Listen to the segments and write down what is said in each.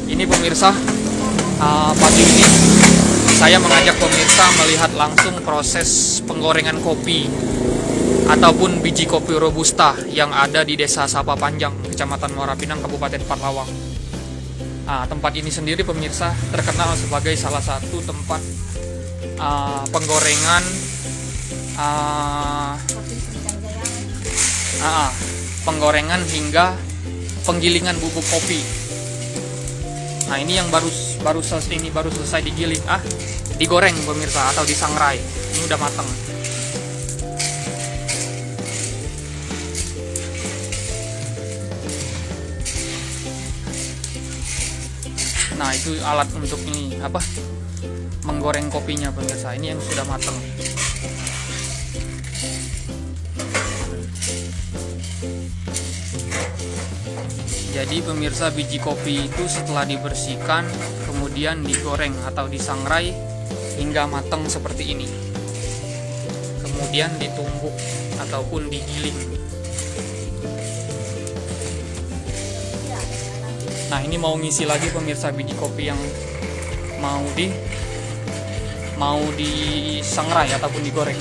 Ini pemirsa, pagi ini saya mengajak pemirsa melihat langsung proses penggorengan kopi ataupun biji kopi Robusta yang ada di Desa Sapa Panjang, Kecamatan Muara Pinang, Kabupaten Pathlawang. Tempat ini sendiri pemirsa terkenal sebagai salah satu tempat penggorengan penggorengan hingga penggilingan bubuk kopi. Nah, ini yang baru selesai digiling, digoreng pemirsa atau disangrai. Ini udah matang. Nah, itu alat untuk ini menggoreng kopinya pemirsa. Ini yang sudah matang. Jadi pemirsa, biji kopi itu setelah dibersihkan kemudian digoreng atau disangrai hingga matang seperti ini. Kemudian ditumbuk ataupun digiling. Nah, ini mau ngisi lagi pemirsa biji kopi yang mau disangrai ataupun digoreng.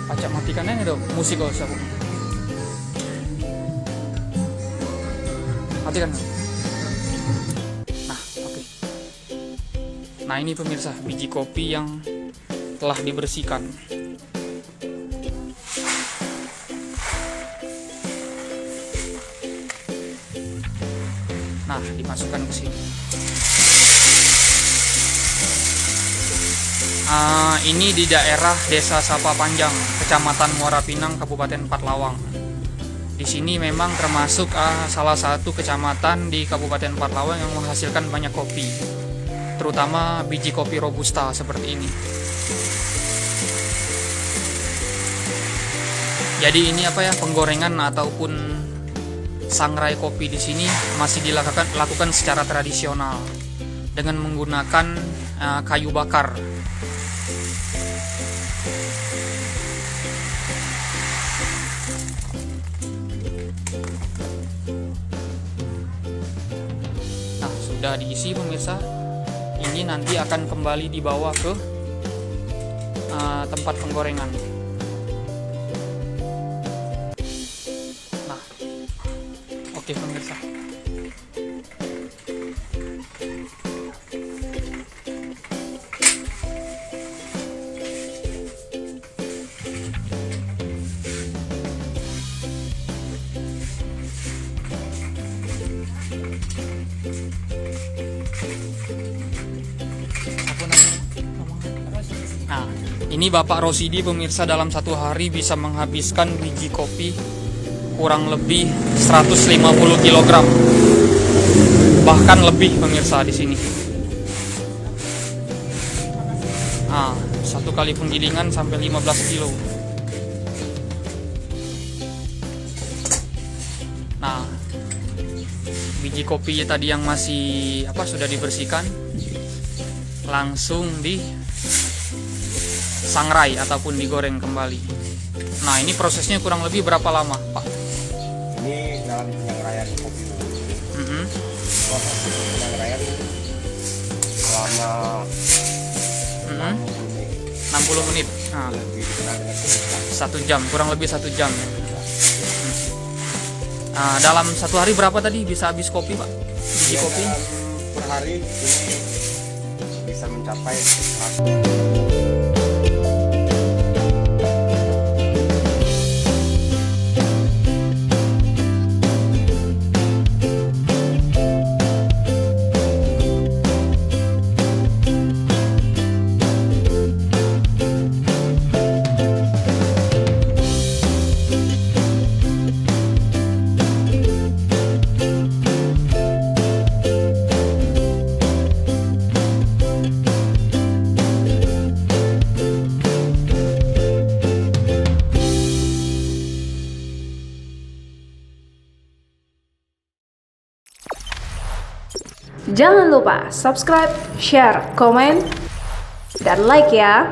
Acak matikannya dong, musik gak usah. Matikan. Nah, oke. Nah, ini pemirsa biji kopi yang telah dibersihkan. Nah, dimasukkan ke sini. Ini di daerah Desa Sapa Panjang, Kecamatan Muara Pinang, Kabupaten Pathlawang. Di sini memang termasuk salah satu kecamatan di Kabupaten Pathlawang yang menghasilkan banyak kopi, terutama biji kopi Robusta seperti ini. Jadi ini penggorengan ataupun sangrai kopi di sini masih dilakukan secara tradisional dengan menggunakan kayu bakar. Nah, sudah diisi pemirsa. Ini nanti akan kembali dibawa ke tempat penggorengan. Nah, oke pemirsa. Nah, ini Bapak Rosidi pemirsa dalam satu hari bisa menghabiskan biji kopi kurang lebih 150 kg. Bahkan lebih pemirsa di sini. Satu kali penggilingan sampai 15 kilo. Nah, biji kopi tadi yang masih sudah dibersihkan langsung disangrai ataupun digoreng kembali. Nah, ini prosesnya kurang lebih berapa lama, Pak? Ini dalam penyangrai kopi. Proses penyangrai selama 60 menit. Nah, 1 jam, kurang lebih 1 jam. Dalam satu hari berapa tadi bisa habis kopi, Pak? Biji kopi? Per hari ini bisa mencapai 100. Jangan lupa subscribe, share, komen, dan like ya.